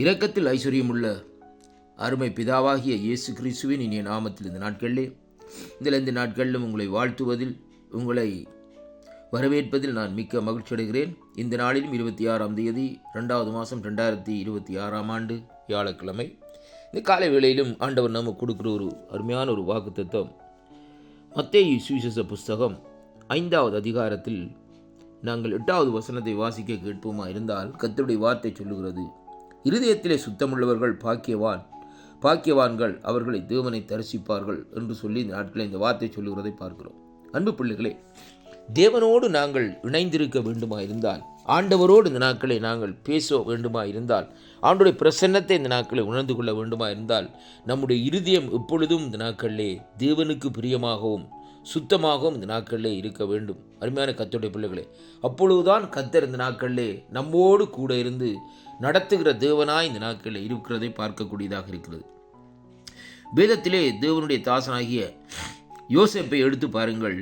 இரக்கத்தில் ஐஸ்வர்யமுள்ள அருமை பிதாவாகிய இயேசு கிறிஸ்துவின் இனிய நாமத்தில் இந்த நாட்களிலும் உங்களை வாழ்த்துவதில், உங்களை வரவேற்பதில் நான் மிக்க மகிழ்ச்சி அடைகிறேன். இந்த நாளிலும் 26ஆம் தேதி 2வது மாதம் 2026ஆம் ஆண்டு வியாழக்கிழமை. இந்த காலை வேளையிலும் ஆண்டவர் நமக்கு கொடுக்குற ஒரு அருமையான ஒரு வாக்குத்தத்தம், மத்தேயு சுவிசேஷ புஸ்தகம் 5வது அதிகாரத்தில் நாங்கள் 8வது வசனத்தை வாசிக்க கேட்போமா இருந்தால், கர்த்தருடைய வார்த்தை சொல்லுகிறது, இருதயத்திலே சுத்தமுள்ளவர்கள் பாக்கியவான்கள், அவர்களை தேவனை தரிசிப்பார்கள் என்று சொல்லி இந்த நாட்களில் இந்த வார்த்தை சொல்லுகிறதை பார்க்கிறோம். அன்பு பிள்ளைகளே, தேவனோடு நாங்கள் இணைந்திருக்க வேண்டுமா இருந்தால், ஆண்டவரோடு இந்த நாட்களை நாங்கள் பேச வேண்டுமா இருந்தால், ஆண்டவருடைய பிரசன்னத்தை இந்த நாட்களை உணர்ந்து கொள்ள வேண்டுமா இருந்தால், நம்முடைய இருதயம் எப்பொழுதும் இந்த நாட்களிலே தேவனுக்கு பிரியமாகவும் சுத்தமாகவும் இந்த நாட்களிலே இருக்க வேண்டும். அருமையான கர்த்தருடைய பிள்ளைகளே, அப்பொழுதுதான் கர்த்தர் இந்த நாட்களிலே நம்மோடு கூட இருந்து நடத்துகிற தேவனாய் இந்த நாட்களில் இருக்கிறதை பார்க்கக்கூடியதாக இருக்கிறது. வேதத்திலே தேவனுடைய தாசனாகிய யோசேப்பை எடுத்து பாருங்கள்.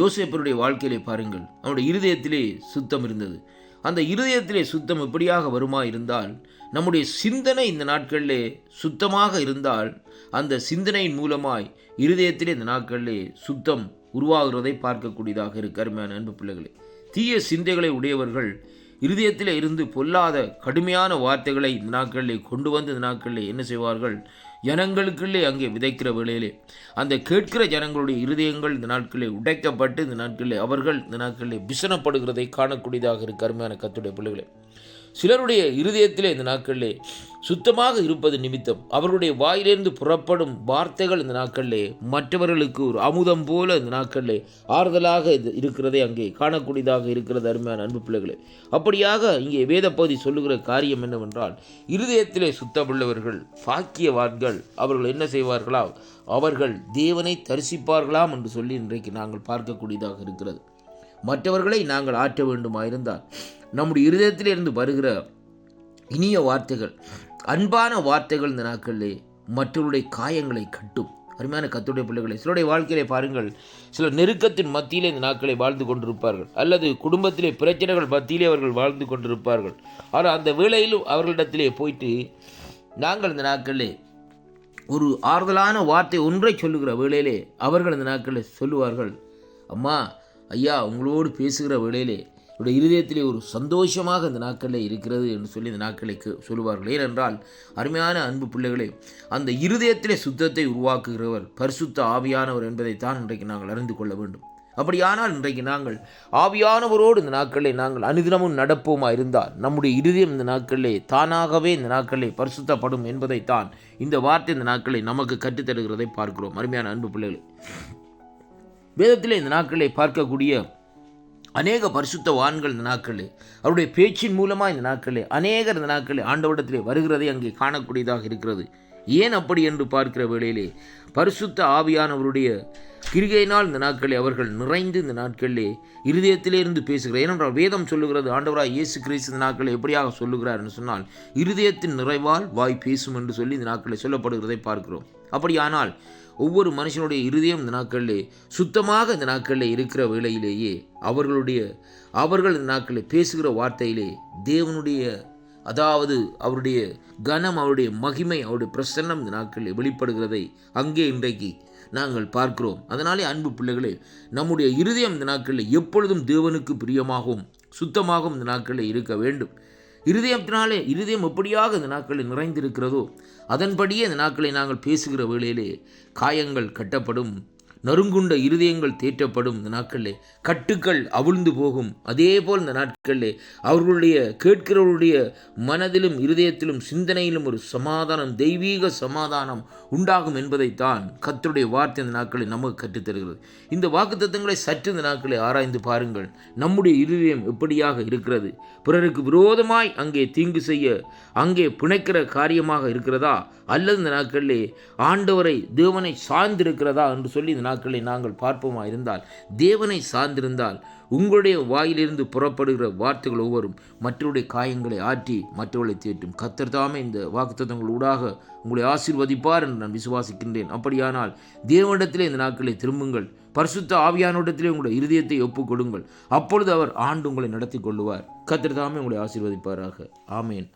யோசேப்பனுடைய வாழ்க்கையிலே பாருங்கள், அவனுடைய இருதயத்திலே சுத்தம் இருந்தது. அந்த இருதயத்திலே சுத்தம் எப்படியாக வருமா இருந்தால், நம்முடைய சிந்தனை இந்த நாட்களிலே சுத்தமாக இருந்தால், அந்த சிந்தனையின் மூலமாய் இருதயத்திலே இந்த நாட்களிலே சுத்தம் உருவாகிறதை பார்க்கக்கூடியதாக இருக்கு. அருமையான அன்பு பிள்ளைகளே, தீய சிந்தைகளை உடையவர்கள் இருதயத்தில் இருந்து பொல்லாத கடுமையான வார்த்தைகளை இந்த நாட்களிலே கொண்டு வந்து இந்த நாட்களிலே என்ன செய்வார்கள், ஜனங்களுக்குள்ளே அங்கே விதைக்கிற வேளையிலே அந்த கேட்கிற ஜனங்களுடைய இருதயங்கள் இந்த நாட்களிலே உடைக்கப்பட்டு இந்த நாட்களிலே அவர்கள் இந்த நாட்களிலே விசனப்படுகிறதை காணக்கூடியதாக இருக்கு. அருமையான கர்த்தருடைய பிள்ளைகளே, சிலருடைய இருதயத்திலே இந்த நாட்களிலே சுத்தமாக இருப்பது நிமித்தம் அவர்களுடைய வாயிலிருந்து புறப்படும் வார்த்தைகள் இந்த நாட்களிலே மற்றவர்களுக்கு ஒரு அமுதம் போல இந்த நாட்களிலே ஆறுதலாக இருக்கிறதை அங்கே காணக்கூடியதாக இருக்கிறது. அருமையான அன்பு பிள்ளைகளே, அப்படியாக இங்கே வேத பகுதி சொல்லுகிற காரியம் என்னவென்றால், இருதயத்திலே சுத்தமுள்ளவர்கள் பாக்கியவான்கள், அவர்கள் என்ன செய்வார்களா, அவர்கள் தேவனை தரிசிப்பார்களாம் என்று சொல்லி இன்றைக்கு நாங்கள் பார்க்கக்கூடியதாக இருக்கிறது. மற்றவர்களை நாங்கள் ஆற்ற வேண்டுமாயிருந்தால் நம்முடைய இருதயத்திலிருந்து வருகிற இனிய வார்த்தைகள், அன்பான வார்த்தைகள் இந்த நாட்களிலே மற்றவருடைய காயங்களை கட்டும். அருமையான கர்த்தருடைய பிள்ளைகளை, சிலருடைய வாழ்க்கையிலே பாருங்கள், சில நெருக்கத்தின் மத்தியிலே இந்த நாட்களை வாழ்ந்து கொண்டிருப்பார்கள், அல்லது குடும்பத்திலே பிரச்சனைகள் மத்தியிலே அவர்கள் வாழ்ந்து கொண்டிருப்பார்கள். ஆனால் அந்த வேளையிலும் அவர்களிடத்திலே போயிட்டு நாங்கள் இந்த நாட்களிலே ஒரு ஆறுதலான வார்த்தை ஒன்றை சொல்லுகிற வேளையிலே அவர்கள் இந்த நாட்களில் சொல்லுவார்கள், அம்மா ஐயா, உங்களோடு பேசுகிற வேளையிலே என்னுடைய இருதயத்திலே ஒரு சந்தோஷமாக இந்த நாட்களில் இருக்கிறது என்று சொல்லி இந்த நாட்களை சொல்லுவார்கள். ஏனென்றால் அருமையான அன்பு பிள்ளைகளே, அந்த இருதயத்திலே சுத்தத்தை உருவாக்குகிறவர் பரிசுத்த ஆவியானவர் என்பதைத்தான் இன்றைக்கு நாங்கள் அறிந்து கொள்ள வேண்டும். அப்படியானால் இன்றைக்கு நாங்கள் ஆவியானவரோடு இந்த நாட்களிலே நாங்கள் அனுதினமும் நடப்போமா இருந்தால், நம்முடைய இருதயம் இந்த நாட்களிலே தானாகவே இந்த நாட்களிலே பரிசுத்தப்படும் என்பதைத்தான் இந்த வார்த்தை இந்த நாட்களை நமக்கு கற்றுத்தருகிறதை பார்க்கிறோம். அருமையான அன்பு பிள்ளைகளே, வேதத்திலே இந்த நாட்களிலே பார்க்கக்கூடிய அநேக பரிசுத்தவான்கள் இந்த நாட்களிலே அவருடைய பேச்சின் மூலமாக இந்த நாட்களிலே அநேகர் இந்த நாட்களிலே ஆண்டவரிடத்திலே வருகிறதை அங்கே காணக்கூடியதாக இருக்கிறது. ஏன் அப்படி என்று பார்க்கிற வேளையிலே பரிசுத்த ஆவியானவருடைய கிரிகையினால் இந்த நாட்களிலே அவர்கள் நிறைந்து இந்த நாட்களிலே இருதயத்திலே இருந்து பேசுகிறார். ஏனென்றால் வேதம் சொல்லுகிறது, ஆண்டவராக இயேசு கிறிஸ்து இந்த நாட்களில் எப்படியாக சொல்லுகிறார் என்று சொன்னால், இருதயத்தின் நிறைவால் வாய் பேசும் என்று சொல்லி இந்த நாட்களில் சொல்லப்படுகிறதை பார்க்கிறோம். அப்படியானால் ஒவ்வொரு மனுஷனுடைய இருதயம் இந்த நாட்களிலே சுத்தமாக இந்த நாட்களில் இருக்கிற வேளையிலேயே அவர்கள் இந்த நாட்களில் பேசுகிற வார்த்தையிலே தேவனுடைய, அதாவது அவருடைய கனம், அவருடைய மகிமை, அவருடைய பிரசன்னம் இந்த நாட்களில் வெளிப்படுகிறதை அங்கே இன்றைக்கு நாங்கள் பார்க்கிறோம். அதனாலே அன்பு பிள்ளைகளே, நம்முடைய இருதயம் இந்த நாட்களில் எப்பொழுதும் தேவனுக்கு பிரியமாகவும் சுத்தமாகவும் இந்த நாட்களில் இருக்க வேண்டும். இருதயம் எப்படியாக இந்த நாட்களில் நிறைந்திருக்கிறதோ அதன்படியே இந்த நாட்களை நாங்கள் பேசுகிற வேளையிலே காயங்கள் கட்டப்படும், நறுங்குண்ட இருதயங்கள் தேற்றப்படும். இந்த நாட்களிலே கட்டுக்கள் அவிழ்ந்து போகும். அதே போல் இந்த நாட்களிலே அவர்களுடைய கேட்கிறவர்களுடைய மனதிலும் இருதயத்திலும் சிந்தனையிலும் ஒரு சமாதானம், தெய்வீக சமாதானம் உண்டாகும் என்பதைத்தான் கர்த்தருடைய வார்த்தை இந்த நாட்களில் நமக்கு கற்றுத்தருகிறது. இந்த வாக்குத்தத்தங்களை சற்று இந்த நாட்களை ஆராய்ந்து பாருங்கள். நம்முடைய இருதயம் எப்படியாக இருக்கிறது? பிறருக்கு விரோதமாய் அங்கே தீங்கு செய்ய அங்கே பிணைக்கிற காரியமாக இருக்கிறதா, அல்லது இந்த நாட்களிலே ஆண்டவரை தேவனை சார்ந்திருக்கிறதா என்று சொல்லி இந்த நாட்களை நாங்கள் பார்ப்போமா இருந்தால், தேவனை சார்ந்திருந்தால் உங்களுடைய வாயிலிருந்து புறப்படுகிற வார்த்தைகள் ஒவ்வொரும் மற்றவருடைய காயங்களை ஆற்றி மற்றவர்களை தேற்றும். கர்த்தர் தாமே இந்த வாக்குத்தத்தங்கள் ஊடாக உங்களை ஆசீர்வதிப்பார் என்று நான் விசுவாசிக்கின்றேன். அப்படியானால் தேவனிடத்திலே இந்த நாட்களை திரும்புங்கள், பரிசுத்த ஆவியானோரிடத்திலே உங்களுடைய இருதயத்தை ஒப்புக் கொடுங்கள். அப்பொழுது அவர் ஆண்டு உங்களை நடத்தி கொள்ளுவார். கர்த்தர் தாமே உங்களை ஆசீர்வதிப்பாராக. ஆமேன்.